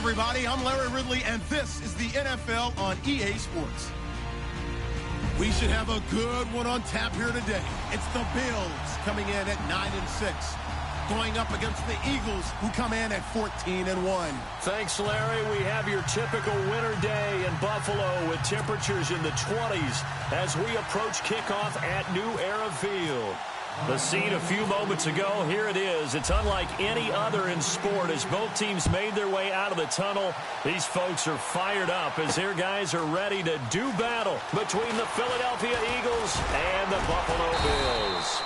everybody. I'm Larry Ridley, and this is the NFL on EA Sports. We should have a good one on tap here today. It's the Bills coming in at 9-6, going up against the Eagles, who come in at 14-1. Thanks, Larry. We have your typical winter day in Buffalo with temperatures in the 20s as we approach kickoff at New Era Field. The scene a few moments ago, here it is. It's unlike any other in sport as both teams made their way out of the tunnel. These folks are fired up as their guys are ready to do battle between the Philadelphia Eagles and the Buffalo Bills.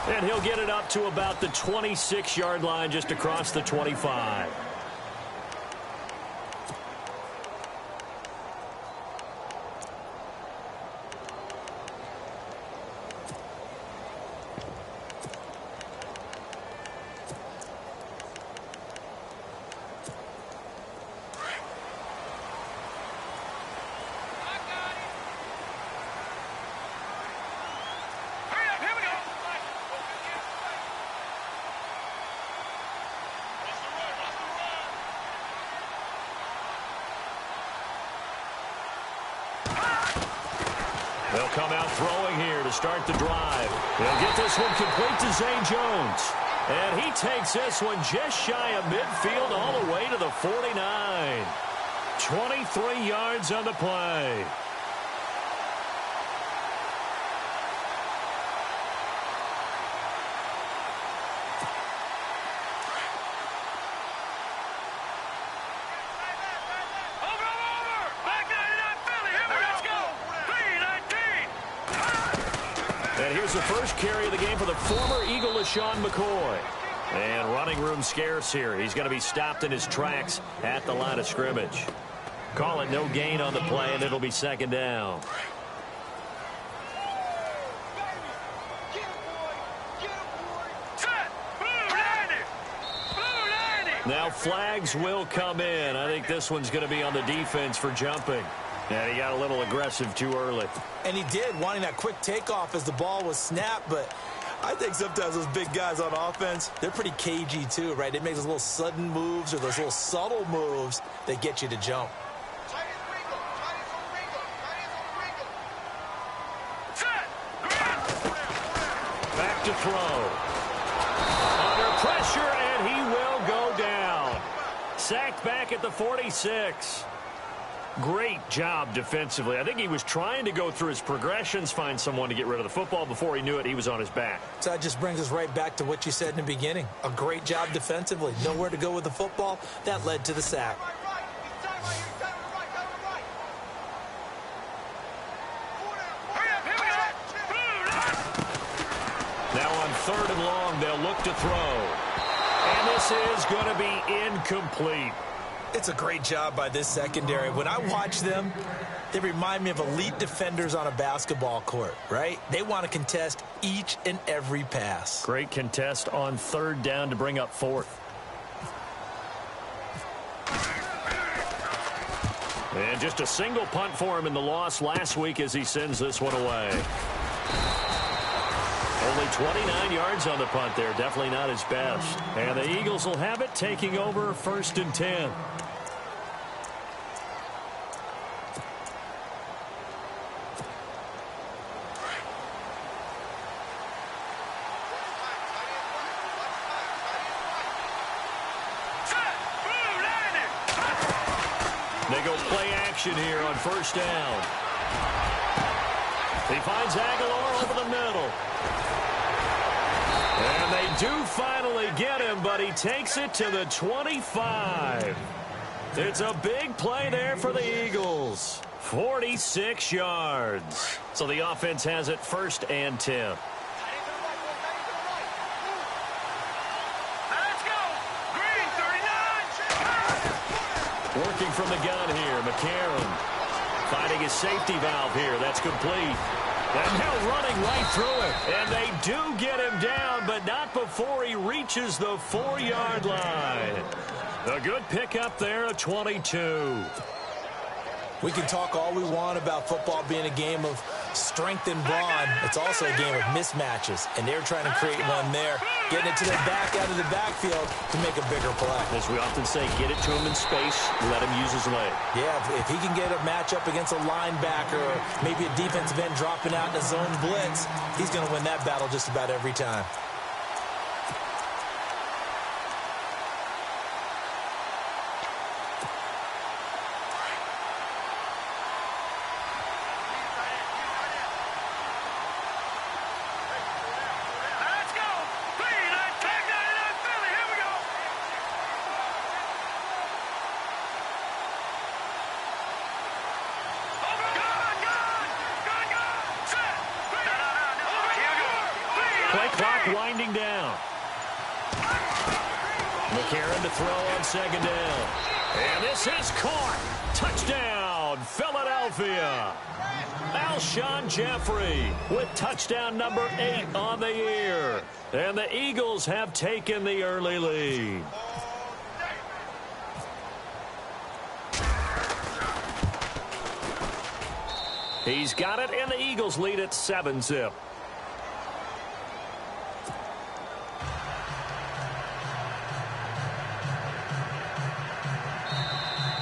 And he'll get it up to about the 26-yard line just across the 25. They'll come out throwing here to start the drive. They'll get this one complete to Zay Jones. And he takes this one just shy of midfield all the way to the 49. 23 yards on the play. And here's the first carry of the game for the former Eagle, LaShawn McCoy. And running room scarce here. He's going to be stopped in his tracks at the line of scrimmage. Call it no gain on the play, and it'll be second down. Now flags will come in. I think this one's going to be on the defense for jumping. And he got a little aggressive too early. And he did, wanting that quick takeoff as the ball was snapped. But I think sometimes those big guys on offense, they're pretty cagey too, right? They make those little sudden moves or those little subtle moves that get you to jump. Back to throw. Under pressure, and he will go down. Sacked back at the 46. Great job defensively. I think he was trying to go through his progressions, find someone to get rid of the football. Before he knew it, he was on his back. So that just brings us right back to what you said in the beginning. A great job defensively. Nowhere to go with the football. That led to the sack. Now on 3rd and long, they'll look to throw. And this is going to be incomplete. It's a great job by this secondary. When I watch them, they remind me of elite defenders on a basketball court, right? They want to contest each and every pass. Great contest on 3rd down to bring up 4th. And just a single punt for him in the loss last week as he sends this one away. Only 29 yards on the punt there. Definitely not his best. And the Eagles will have it, taking over 1st and 10. They go play action here on 1st down. He finds Aguilar over the middle. And they do finally get him, but he takes it to the 25. It's a big play there for the Eagles. 46 yards. So the offense has it 1st and 10. Working from the gun here, McCarron finding his safety valve here. That's complete. And now running right through it. And they do get him down, but not before he reaches the 4-yard line. A good pickup there at 22. We can talk all we want about football being a game of strength and brawn. It's also a game of mismatches, and they're trying to create one there, getting it to the back out of the backfield to make a bigger play. As we often say, get it to him in space, let him use his leg. Yeah, if he can get a matchup against a linebacker or maybe a defensive end dropping out in a zone blitz, he's going to win that battle just about every time. Play clock winding down. McCarron to throw on second down. And this is caught. Touchdown, Philadelphia. Alshon Jeffrey with touchdown number 8 on the year. And the Eagles have taken the early lead. He's got it, and the Eagles lead at 7-zip.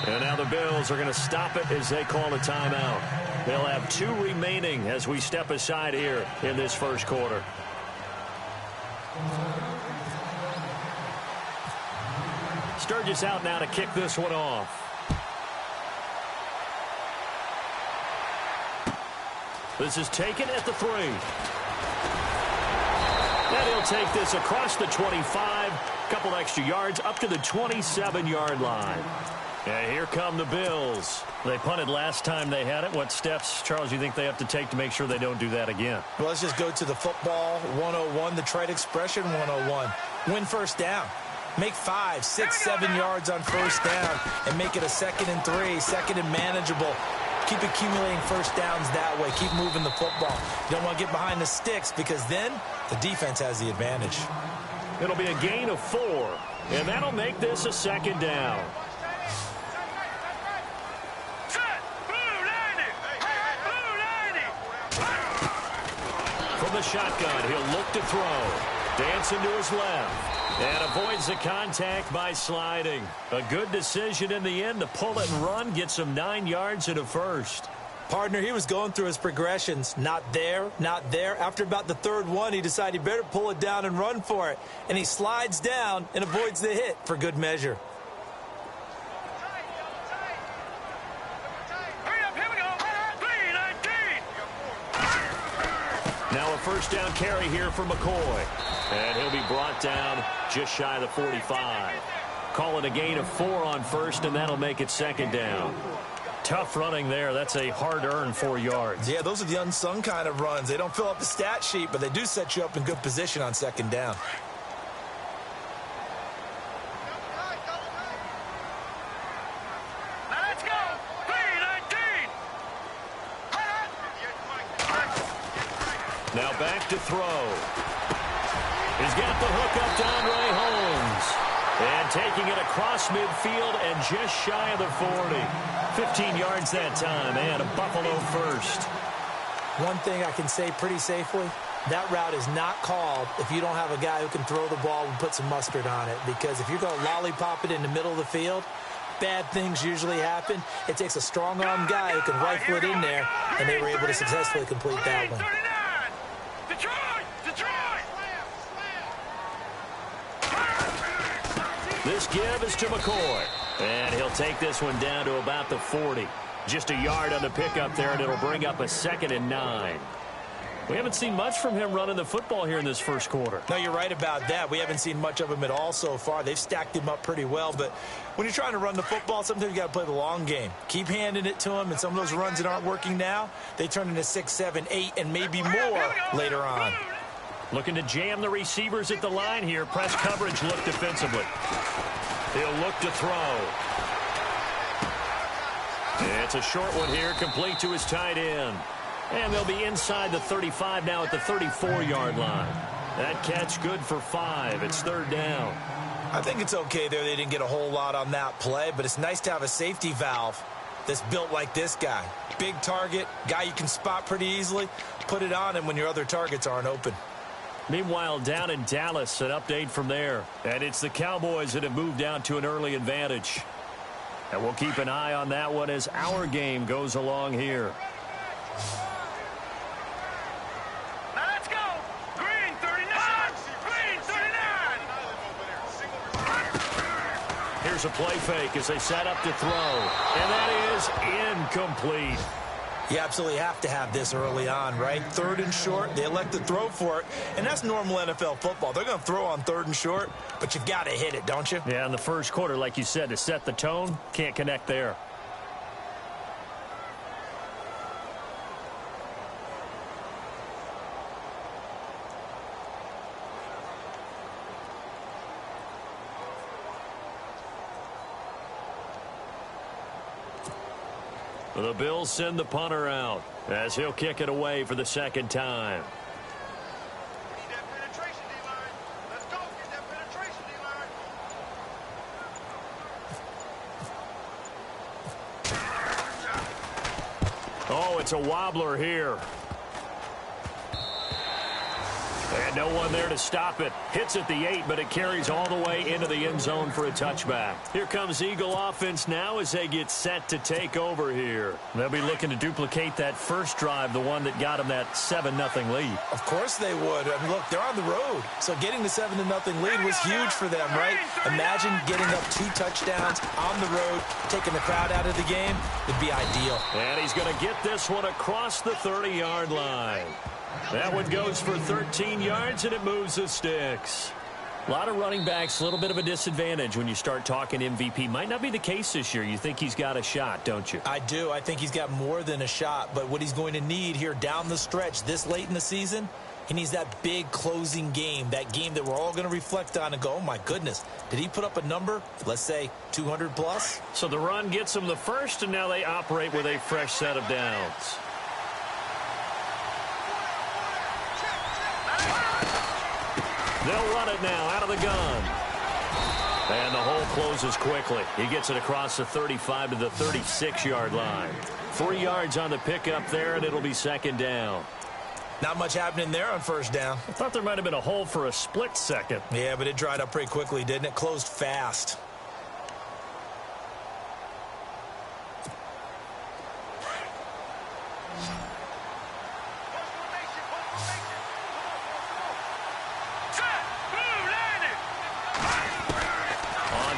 And now the Bills are going to stop it as they call a timeout. They'll have 2 remaining as we step aside here in this first quarter. Sturgis out now to kick this one off. This is taken at the 3. And he'll take this across the 25. Couple extra yards up to the 27-yard line. And here come the Bills. They punted last time they had it. What steps, Charles, do you think they have to take to make sure they don't do that again? Well, let's just go to the football 101, the trite expression 101. Win first down. Make 5, 6, 7 yards on first down and make it a 2nd and 3, 2nd and manageable. Keep accumulating first downs that way. Keep moving the football. You don't want to get behind the sticks because then the defense has the advantage. It'll be a gain of 4, and that'll make this a 2nd down. From the shotgun, he'll look to throw. Dancing to his left. And avoids the contact by sliding. A good decision in the end to pull it and run. Get some 9 yards and a first. Partner, he was going through his progressions. Not there, not there. After about the 3rd one, he decided he better pull it down and run for it. And he slides down and avoids the hit for good measure. Now a first down carry here for McCoy. And he'll be brought down just shy of the 45. Call it a gain of 4 on first, and that'll make it 2nd down. Tough running there. That's a hard-earned 4 yards. Yeah, those are the unsung kind of runs. They don't fill up the stat sheet, but they do set you up in good position on 2nd down. Now back to throw. He's got the hook up to Andre Holmes. And taking it across midfield and just shy of the 40. 15 yards that time, and a Buffalo first. One thing I can say pretty safely, that route is not called if you don't have a guy who can throw the ball and put some mustard on it. Because if you're going to lollipop it in the middle of the field, bad things usually happen. It takes a strong-arm guy who can rifle it in there, and they were able to successfully complete that one. This give is to McCoy. And he'll take this one down to about the 40. Just a yard on the pickup there, and it'll bring up a 2nd and 9. We haven't seen much from him running the football here in this first quarter. No, you're right about that. We haven't seen much of him at all so far. They've stacked him up pretty well. But when you're trying to run the football, sometimes you got to play the long game. Keep handing it to him, and some of those runs that aren't working now, they turn into 6, 7, 8, and maybe more later on. Looking to jam the receivers at the line here. Press coverage look defensively. He'll look to throw. It's a short one here, complete to his tight end. And they'll be inside the 35 now at the 34-yard line. That catch good for 5. It's 3rd down. I think it's okay there. They didn't get a whole lot on that play, but it's nice to have a safety valve. that's built like this guy. Big target, guy you can spot pretty easily. Put it on him when your other targets aren't open. Meanwhile, down in Dallas, an update from there. And it's the Cowboys that have moved down to an early advantage. And we'll keep an eye on that one as our game goes along here. Now let's go. Green 39. Green 39. Here's a play fake as they set up to throw. And that is incomplete. You absolutely have to have this early on, right? 3rd and short, they elect to throw for it, and that's normal NFL football. They're going to throw on 3rd and short, but you've got to hit it, don't you? Yeah, in the first quarter, like you said, to set the tone, can't connect there. The Bills send the punter out as he'll kick it away for the second time. Need that penetration, D-line. Let's go. Get that penetration, D-line. Oh, it's a wobbler here. And no one there to stop it. Hits at the 8, but it carries all the way into the end zone for a touchback. Here comes Eagle offense now as they get set to take over here. They'll be looking to duplicate that first drive, the one that got them that 7-0 lead. Of course they would. I mean, look, they're on the road. So getting the 7-0 lead was huge for them, right? Imagine getting up 2 touchdowns on the road, taking the crowd out of the game. It'd be ideal. And he's going to get this one across the 30-yard line. That one goes for 13 yards, and it moves the sticks. A lot of running backs, a little bit of a disadvantage when you start talking MVP. Might not be the case this year. You think he's got a shot, don't you? I do. I think he's got more than a shot. But what he's going to need here down the stretch this late in the season, he needs that big closing game, that game that we're all going to reflect on and go, oh, my goodness, did he put up a number, let's say 200 plus? So the run gets them the first, and now they operate with a fresh set of downs. They'll run it now out of the gun. And the hole closes quickly. He gets it across the 35 to the 36-yard line. 3 yards on the pickup there, and it'll be second down. Not much happening there on first down. I thought there might have been a hole for a split second. Yeah, but it dried up pretty quickly, didn't it? Closed fast.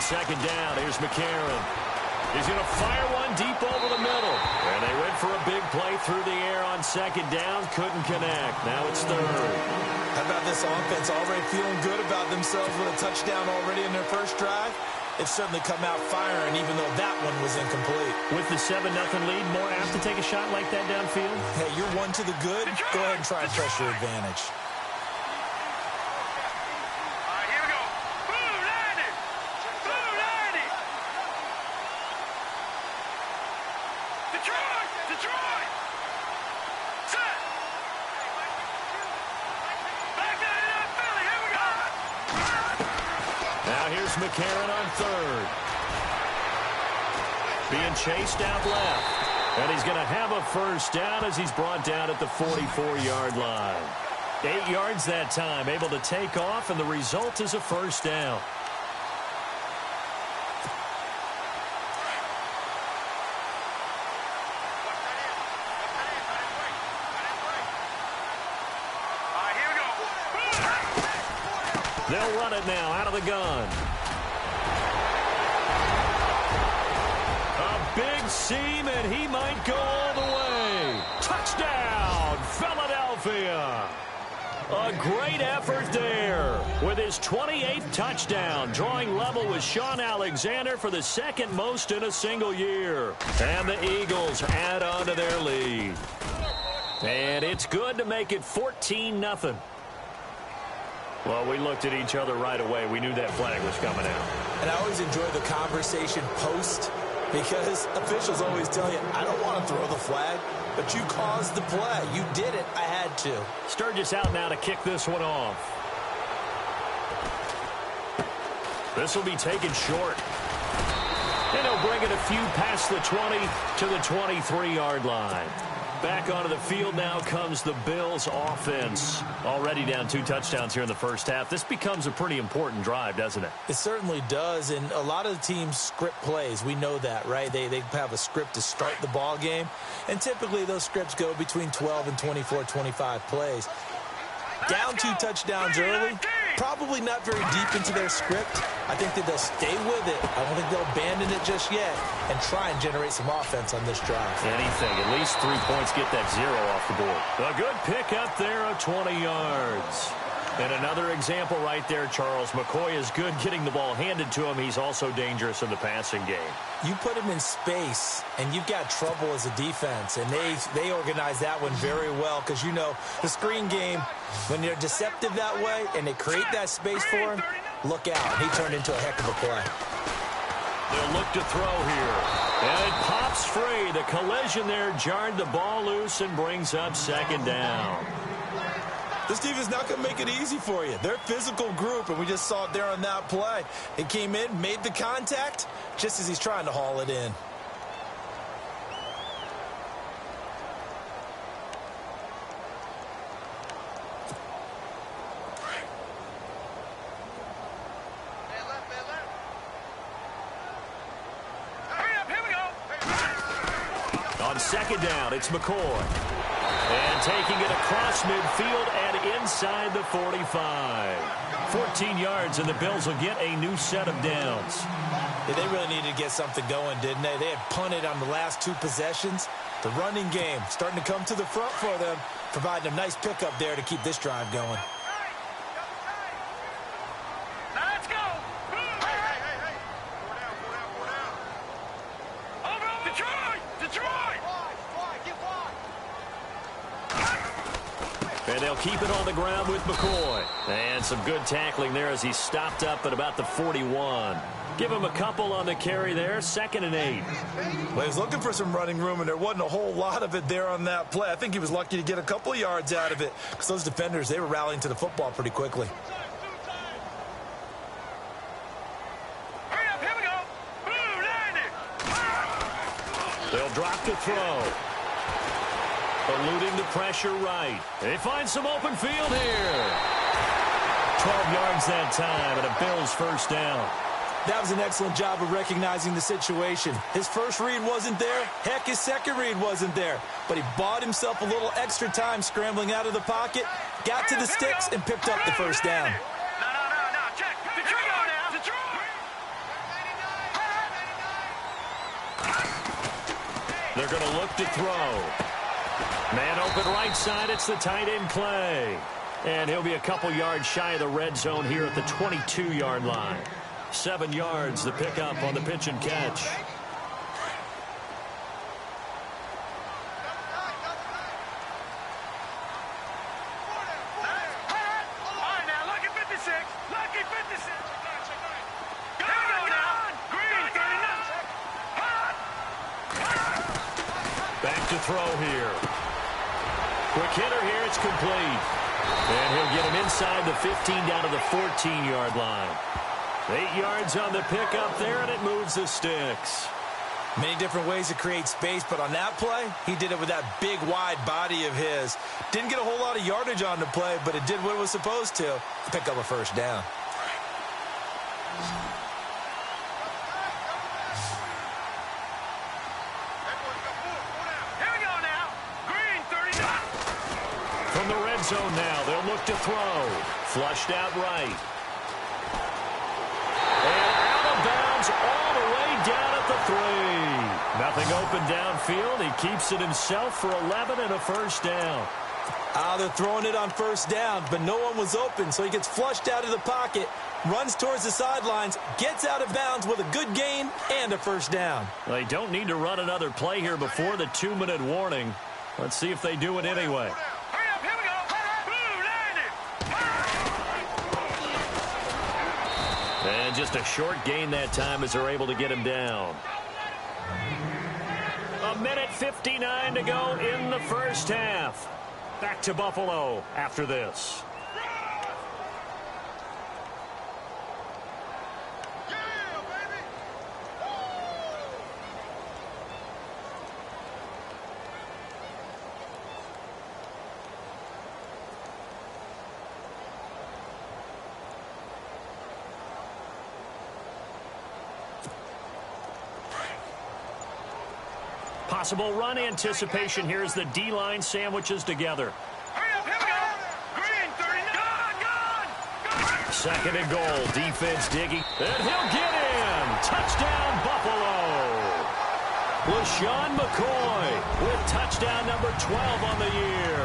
Second down, here's McCarron. He's going to fire one deep over the middle. And they went for a big play through the air on second down. Couldn't connect. Now it's third. How about this offense already feeling good about themselves with a touchdown already in their first drive? They've certainly come out firing, even though that one was incomplete. With the 7-0 lead, more apt to take a shot like that downfield? Hey, you're one to the good. Go ahead and try and press your advantage. McCarron on third. Being chased out left. And he's going to have a first down as he's brought down at the 44-yard line. 8 yards that time, able to take off, and the result is a first down. They'll run it now out of the gun. A big seam, and he might go all the way. Touchdown, Philadelphia. A great effort there with his 28th touchdown, drawing level with Sean Alexander for the second most in a single year. And the Eagles add on to their lead. And it's good to make it 14-0. Well, we looked at each other right away. We knew that flag was coming out. And I always enjoy the conversation post because officials always tell you, I don't want to throw the flag, but you caused the play. You did it. I had to. Sturgis out now to kick this one off. This will be taken short. And he'll bring it a few past the 20 to the 23-yard line. Back onto the field now comes the Bills offense. Already down 2 touchdowns here in the first half. This becomes a pretty important drive, doesn't it? It certainly does, and a lot of the teams script plays. We know that, right? They have a script to start the ball game, and typically those scripts go between 12 and 24, 25 plays. Down 2 touchdowns early, probably not very deep into their script. I think that they'll stay with it. I don't think they'll abandon it just yet and try and generate some offense on this drive. Anything, at least 3 points, get that 0 off the board. A good pick up there of 20 yards. And another example right there, Charles. McCoy is good getting the ball handed to him. He's also dangerous in the passing game. You put him in space, and you've got trouble as a defense, and they organize that one very well because, you know, the screen game, when they're deceptive that way and they create that space for him, look out. He turned into a heck of a play. They'll look to throw here. And it pops free. The collision there jarred the ball loose and brings up 2nd down. This team is not going to make it easy for you. They're a physical group, and we just saw it there on that play. It came in, made the contact, just as he's trying to haul it in. On 2nd down, it's McCoy. And taking it across midfield and inside the 45. 14 yards, and the Bills will get a new set of downs. Yeah, they really needed to get something going, didn't they? They had punted on the last 2 possessions. The running game starting to come to the front for them, providing a nice pickup there to keep this drive going. Let's go. Hey. Over. Detroit. Get wide. And they'll keep it on the ground with McCoy. And some good tackling there as he stopped up at about the 41. Give him a couple on the carry there, 2nd and 8. Well, he was looking for some running room, and there wasn't a whole lot of it there on that play. I think he was lucky to get a couple of yards out of it because those defenders, they were rallying to the football pretty quickly. Hurry up, here we go. Boom, landed. They'll drop the throw. Eluding the pressure right. They find some open field here. 12 yards that time, and a Bills 1st down. That was an excellent job of recognizing the situation. His first read wasn't there. Heck, his second read wasn't there. But he bought himself a little extra time scrambling out of the pocket, got to the sticks, and picked up the 1st down. No. Check. Detroit now. They're going to look to throw. Man open right side. It's the tight end Clay. And he'll be a couple yards shy of the red zone here at the 22-yard line. 7 yards, the pickup on the pitch and catch. All right, now, lucky 56. Lucky 56. Go now. Green, 39. Back to throw here. Quick hitter here, it's complete. And he'll get him inside the 15 down to the 14-yard line. 8 yards on the pickup there, and it moves the sticks. Many different ways to create space, but on that play, he did it with that big, wide body of his. Didn't get a whole lot of yardage on the play, but it did what it was supposed to. Pick up a 1st down. Here we go now. Green, 39. From the red zone now, they'll look to throw. Flushed out right. And out of bounds all the way down at the 3. Nothing open downfield. He keeps it himself for 11 and a 1st down. They're throwing it on 1st down, but no one was open, so he gets flushed out of the pocket, runs towards the sidelines, gets out of bounds with a good gain and a 1st down. They don't need to run another play here before the 2-minute warning. Let's see if they do it anyway. Hurry up, here we go. Boom, landed. And just a short gain that time as they're able to get him down. 1:59 to go in the first half. Back to Buffalo after this. Possible run anticipation here as the D-line sandwiches together. Hurry up, here we go. Green, 39. Gone. Second and goal. Defense digging. And he'll get in. Touchdown, Buffalo. LaShawn McCoy with touchdown number 12 on the year.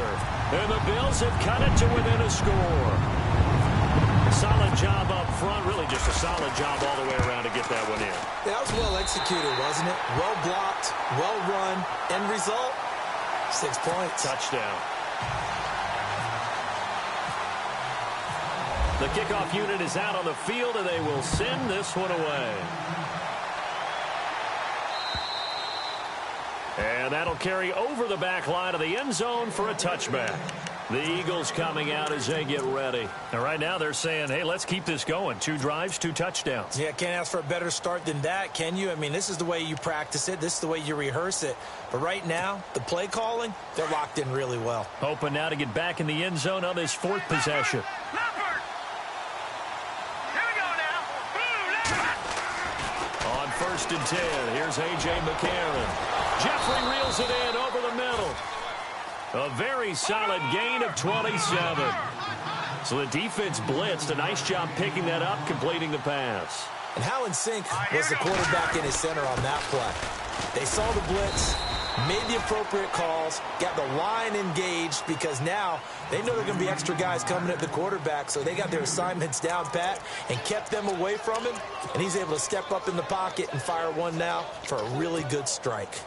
And the Bills have cut it to within a score. Solid job up front. Really just a solid job all the way around to get that one in. That was well executed, wasn't it? Well blocked, well run. End result, 6 points. Touchdown. The kickoff unit is out on the field, and they will send this one away. And that'll carry over the back line of the end zone for a touchback. The Eagles coming out as they get ready. And right now they're saying, hey, let's keep this going. 2 drives, 2 touchdowns. Yeah, can't ask for a better start than that, can you? I mean, this is the way you practice it. This is the way you rehearse it. But right now, the play calling, they're locked in really well. Hoping now to get back in the end zone on this 4th possession. Leopard. Here we go now. Leopard. On 1st and 10, here's A.J. McCarron. Jeffrey reels it in over the middle. A very solid gain of 27. So the defense blitzed. A nice job picking that up, completing the pass. And how in sync was the quarterback in his center on that play? They saw the blitz, made the appropriate calls, got the line engaged because now they know there are going to be extra guys coming at the quarterback, so they got their assignments down pat and kept them away from him, and he's able to step up in the pocket and fire one now for a really good strike.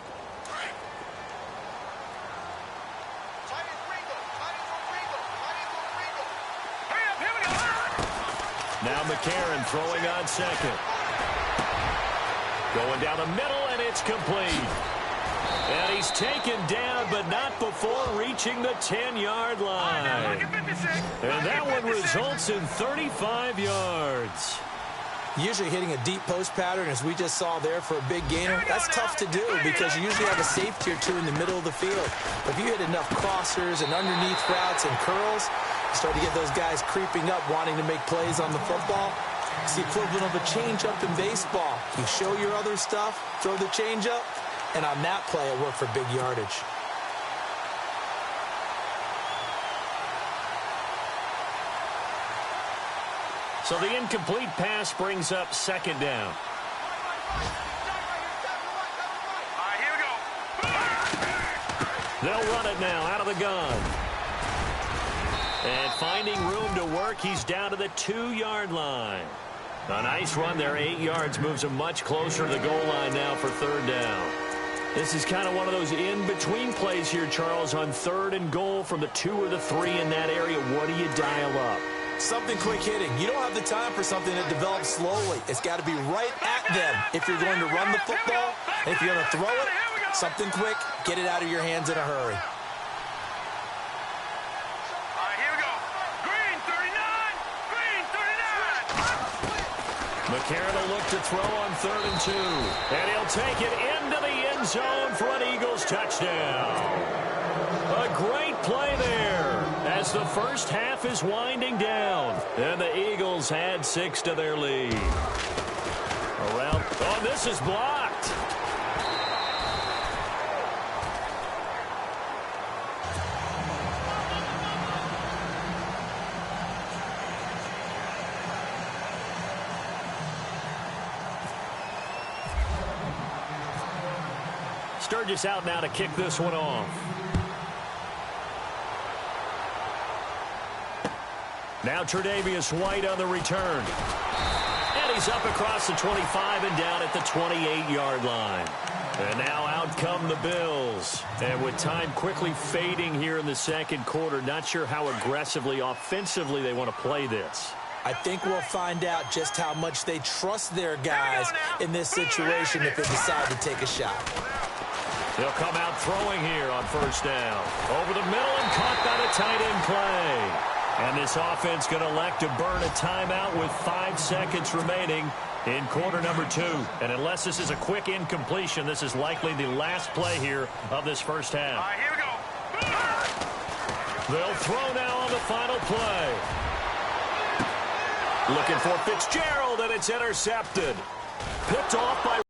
Now McCarron throwing on 2nd. Going down the middle, and it's complete. And he's taken down, but not before reaching the 10-yard line. And that one results in 35 yards. Usually hitting a deep post pattern, as we just saw there for a big gainer, that's tough to do because you usually have a safety or two in the middle of the field. But if you hit enough crossers and underneath routes and curls, you start to get those guys creeping up, wanting to make plays on the football. It's the equivalent of a changeup in baseball. You show your other stuff, throw the changeup, and on that play, it worked for big yardage. So the incomplete pass brings up 2nd down. All right, here we go. They'll run it now out of the gun. And finding room to work, he's down to the 2-yard line. A nice run there, 8 yards, moves him much closer to the goal line now for 3rd down. This is kind of one of those in-between plays here, Charles, on 3rd and goal from the 2 or the 3 in that area. What do you dial up? Something quick hitting. You don't have the time for something that develops slowly. It's got to be right at them if you're going to run the football. And if you're going to throw it, something quick, get it out of your hands in a hurry. All right, here we go. Green, 39. Green, 39. McCarron will look to throw on 3rd and 2. And he'll take it into the end zone for an Eagles touchdown. A great play there as the first half is winding down. And the Eagles had 6 to their lead. Around. Oh, this is blocked. Sturgis out now to kick this one off. Now Tre'Davious White on the return. And he's up across the 25 and down at the 28-yard line. And now out come the Bills. And with time quickly fading here in the 2nd quarter, not sure how aggressively, offensively they want to play this. I think we'll find out just how much they trust their guys in this situation if they decide to take a shot. They'll come out throwing here on 1st down. Over the middle and caught by the tight end play. And this offense going to elect to burn a timeout with 5 seconds remaining in quarter number 2. And unless this is a quick incompletion, this is likely the last play here of this first half. All right, here we go. They'll throw now on the final play. Looking for Fitzgerald, and it's intercepted. Picked off by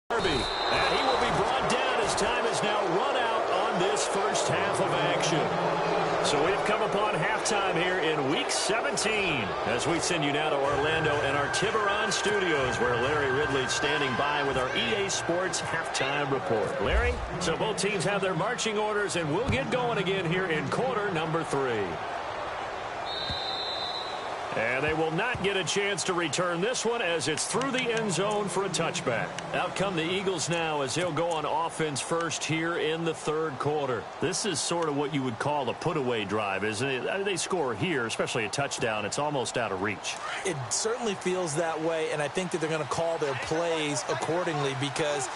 Darby. And he will be brought down as time come upon halftime here in Week 17 as we send you now to Orlando and our Tiburon studios where Larry Ridley's standing by with our EA Sports halftime report. Larry, so both teams have their marching orders and we'll get going again here in quarter number 3. And they will not get a chance to return this one as it's through the end zone for a touchback. Out come the Eagles now as they'll go on offense first here in the third quarter. This is sort of what you would call a put-away drive, isn't it? They score here, especially a touchdown. It's almost out of reach. It certainly feels that way, and I think that they're going to call their plays accordingly because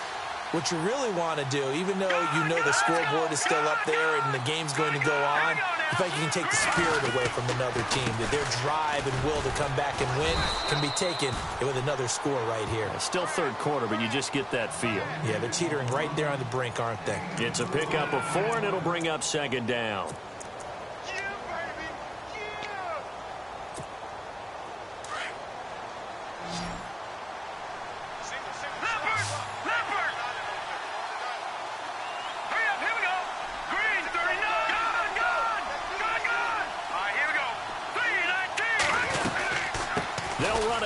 what you really want to do, even though you know the scoreboard is still up there and the game's going to go on, in fact, you can take the spirit away from another team. That their drive and will to come back and win can be taken with another score right here. Still third quarter, but you just get that feel. Yeah, they're teetering right there on the brink, aren't they? It's a pickup of 4, and it'll bring up second down.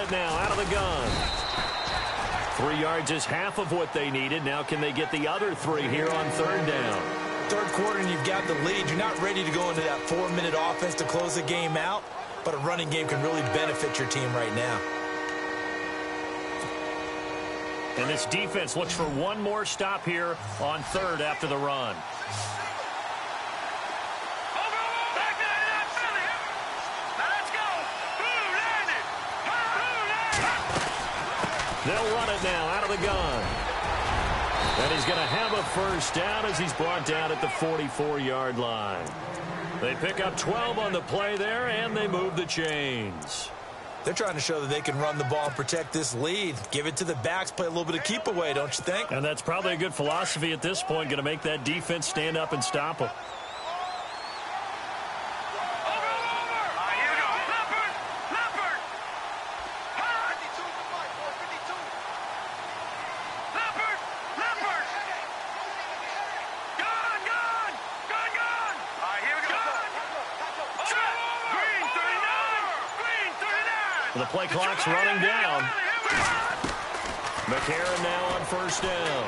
Now out of the gun. 3 yards is half of what they needed. Now can they get the other 3 here on third down? Third quarter and you've got the lead. You're not ready to go into that 4-minute offense to close the game out, but a running game can really benefit your team right now. And this defense looks for one more stop here on third after the run. They'll run it now out of the gun. And he's going to have a first down as he's brought down at the 44-yard line. They pick up 12 on the play there, and they move the chains. They're trying to show that they can run the ball and protect this lead. Give it to the backs, play a little bit of keep away, don't you think? And that's probably a good philosophy at this point, going to make that defense stand up and stop them. The play clock's running down. McCarron now on first down.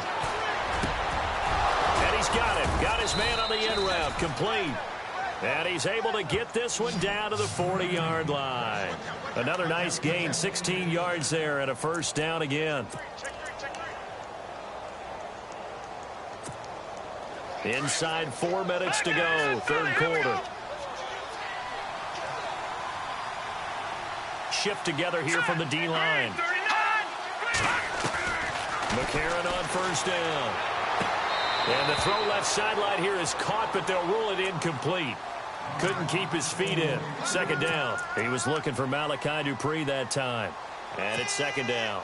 And he's got it. Got his man on the end route. Complete. And he's able to get this one down to the 40-yard line. Another nice gain. 16 yards there and a first down again. Inside 4 minutes to go. Third quarter. Shift together here from the D-line. McCarron on first down. And the throw left sideline here is caught, but they'll rule it incomplete. Couldn't keep his feet in. Second down. He was looking for Malachi Dupree that time. And it's second down.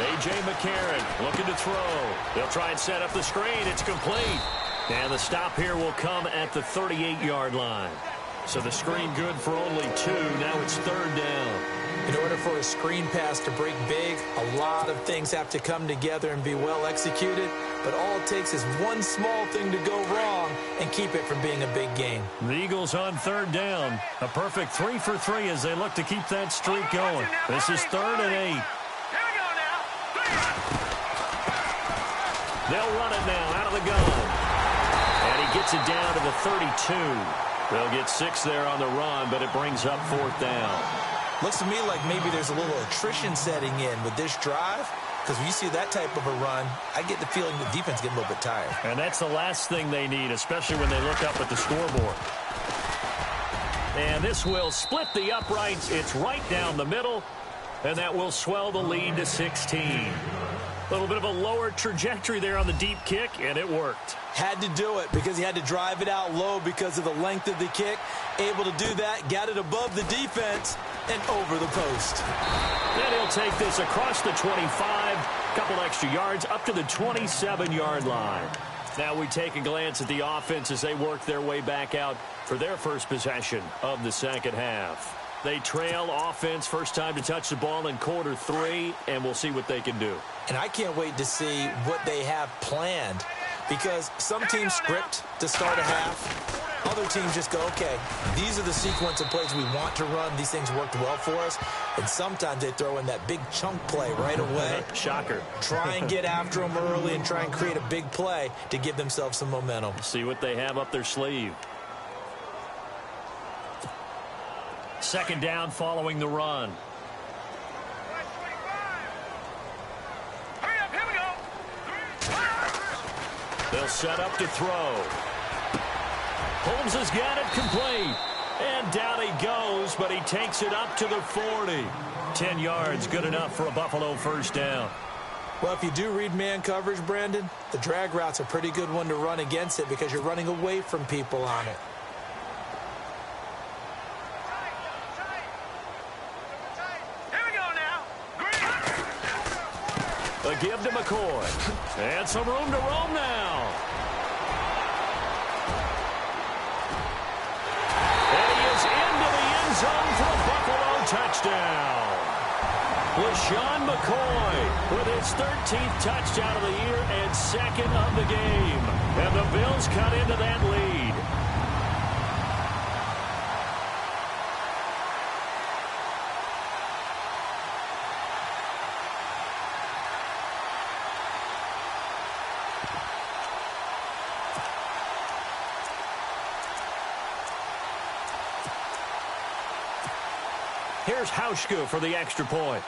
A.J. McCarron looking to throw. They'll try and set up the screen. It's complete. And the stop here will come at the 38-yard line. So the screen good for only 2. Now it's third down. In order for a screen pass to break big, a lot of things have to come together and be well executed. But all it takes is one small thing to go wrong and keep it from being a big game. The Eagles on third down. A perfect 3 for 3 as they look to keep that streak going. This is 3rd and 8. They'll run it now out of the gun. And he gets it down to the 32. They'll get 6 there on the run, but it brings up 4th down. Looks to me like maybe there's a little attrition setting in with this drive. Because when you see that type of a run, I get the feeling the defense getting a little bit tired. And that's the last thing they need, especially when they look up at the scoreboard. And this will split the uprights. It's right down the middle. And that will swell the lead to 16. A little bit of a lower trajectory there on the deep kick, and it worked. Had to do it because he had to drive it out low because of the length of the kick. Able to do that, got it above the defense, and over the post. Then he'll take this across the 25, couple extra yards, up to the 27-yard line. Now we take a glance at the offense as they work their way back out for their first possession of the second half. They trail offense, first time to touch the ball in quarter 3, and we'll see what they can do. And I can't wait to see what they have planned, because some teams script to start a half. Other teams just go, okay, these are the sequence of plays we want to run. These things worked well for us. And sometimes they throw in that big chunk play right away. Shocker. Try and get after them early and try and create a big play to give themselves some momentum. See what they have up their sleeve. Second down following the run. Hurry up, here we go. They'll set up to throw. Holmes has got it complete. And down he goes, but he takes it up to the 40. 10 yards, good enough for a Buffalo first down. Well, if you do read man coverage, Brandon, the drag route's a pretty good one to run against it because you're running away from people on it. Here we go now. Green. A give to McCoy. And some room to roam now. Zone for a Buffalo touchdown. LaShawn McCoy with his 13th touchdown of the year and second of the game. And the Bills cut into that lead. Here's Hauschka for the extra point.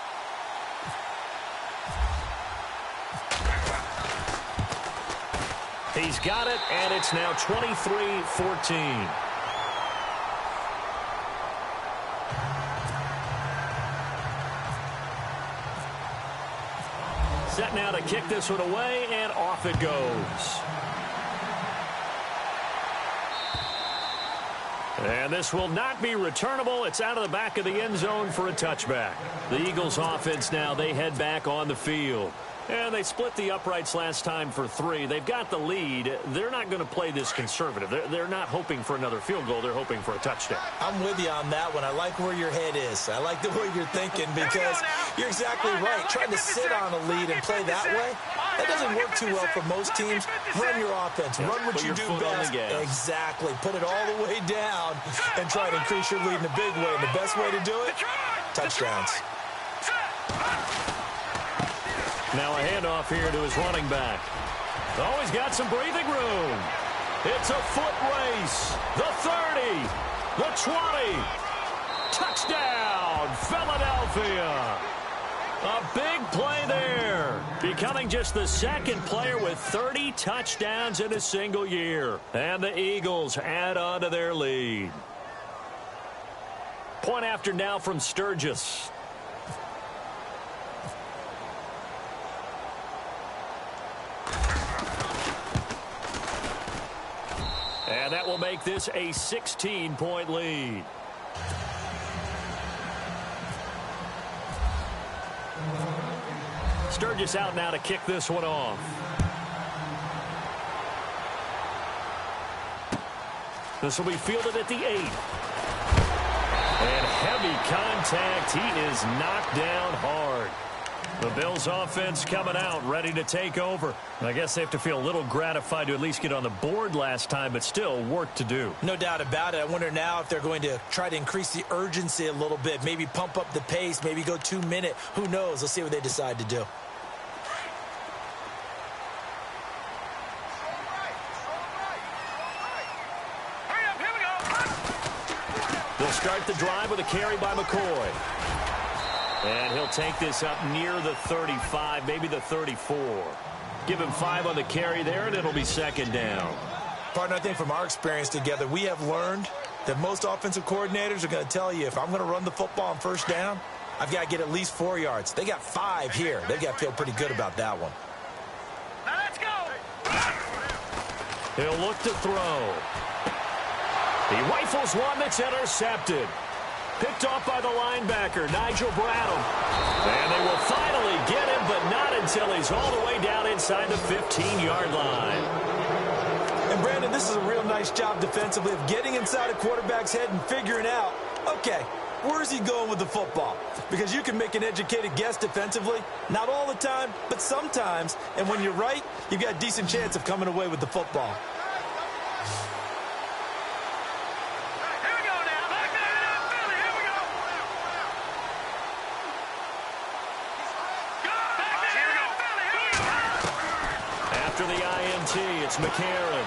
He's got it, and it's now 23-14. Set now to kick this one away, and off it goes. And this will not be returnable. It's out of the back of the end zone for a touchback. The Eagles offense now, they head back on the field. And they split the uprights last time for 3. They've got the lead. They're not going to play this conservative. They're not hoping for another field goal. They're hoping for a touchdown. I'm with you on that one. I like where your head is. I like the way you're thinking because you're exactly right. Trying to sit on a lead and play that way, that doesn't work too well for most teams. Run your offense. Run what you do best. Exactly. Put it all the way down and try to increase your lead in a big way. And the best way to do it, touchdowns. Now a handoff here to his running back. Oh, he's got some breathing room. It's a foot race. The 30. The 20. Touchdown, Philadelphia. A big play there. Becoming just the second player with 30 touchdowns in a single year. And the Eagles add on to their lead. Point after now from Sturgis. And that will make this a 16-point lead. Sturgis out now to kick this one off. This will be fielded at the 8. And heavy contact. He is knocked down hard. The Bills offense coming out, ready to take over. I guess they have to feel a little gratified to at least get on the board last time, but still work to do. No doubt about it. I wonder now if they're going to try to increase the urgency a little bit, maybe pump up the pace, maybe go 2-minute. Who knows? Let's see what they decide to do. They'll start the drive with a carry by McCoy. And he'll take this up near the 35, maybe the 34. Give him 5 on the carry there, and it'll be second down. Partner, I think from our experience together, we have learned that most offensive coordinators are going to tell you, if I'm going to run the football on first down, I've got to get at least 4 yards. They got 5 here. They've got to feel pretty good about that one. Now let's go. He'll look to throw. He rifles one that's intercepted. Picked off by the linebacker, Nigel Bradham. And they will finally get him, but not until he's all the way down inside the 15-yard line. this is a real nice job defensively of getting inside a quarterback's head and figuring out, okay, where's he going with the football? Because you can make an educated guess defensively, not all the time, but sometimes. And when you're right, you've got a decent chance of coming away with the football. Here we go now. Back there, Philly. Here we go. Back there, here we go. Philly. Here we go. After the INT, it's McCarron.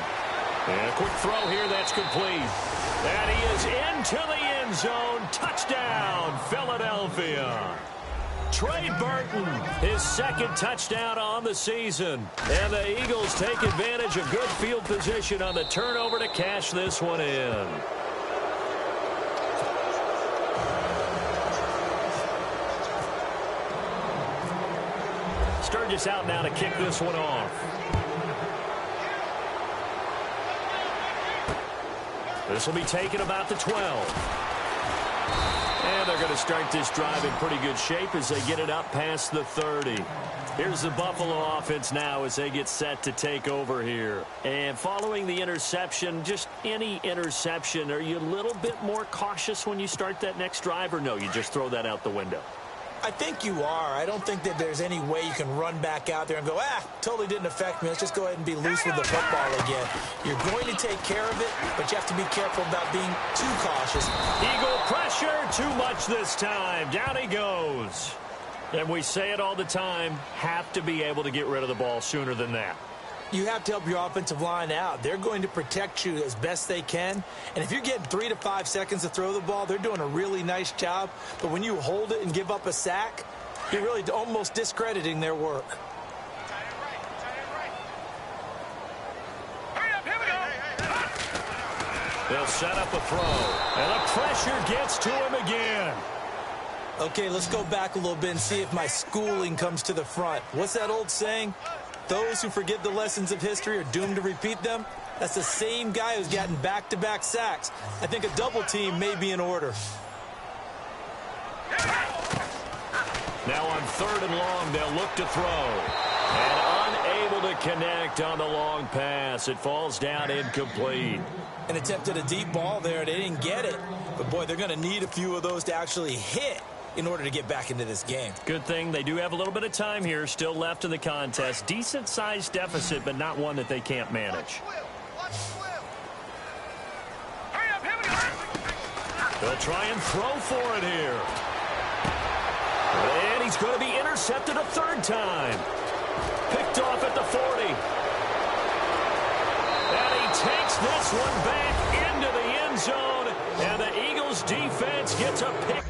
And a quick throw here that's complete. And he is into the end zone. Touchdown, Philadelphia. Trey Burton, his second touchdown on the season. And the Eagles take advantage of good field position on the turnover to cash this one in. Sturgis out now to kick this one off. This will be taken about the 12. And they're going to start this drive in pretty good shape as they get it up past the 30. Here's the Buffalo offense now as they get set to take over here. And following the interception, just any interception, are you a little bit more cautious when you start that next drive, or no, you just throw that out the window? I think you are. I don't think that there's any way you can run back out there and go, totally didn't affect me. Let's just go ahead and be loose with the football again. You're going to take care of it, but you have to be careful about being too cautious. Eagle pressure, too much this time. Down he goes. And we say it all the time, have to be able to get rid of the ball sooner than that. You have to help your offensive line out. They're going to protect you as best they can. And if you're getting 3 to 5 seconds to throw the ball, they're doing a really nice job. But when you hold it and give up a sack, you're really almost discrediting their work. Hurry up, here we go. They'll set up a throw. And the pressure gets to him again. Okay, let's go back a little bit and see if my schooling comes to the front. What's that old saying? Those who forget the lessons of history are doomed to repeat them. That's the same guy who's gotten back-to-back sacks. I think a double team may be in order. Now on 3rd and long, they'll look to throw. And unable to connect on the long pass. It falls down incomplete. An attempt at a deep ball there. They didn't get it. But, boy, they're going to need a few of those to actually hit in order to get back into this game. Good thing they do have a little bit of time here still left in the contest. Decent-sized deficit, but not one that they can't manage. Hurry up, here we go. They'll try and throw for it here. And he's going to be intercepted a 3rd time. Picked off at the 40. And he takes this one back into the end zone. And the Eagles defense gets a pick.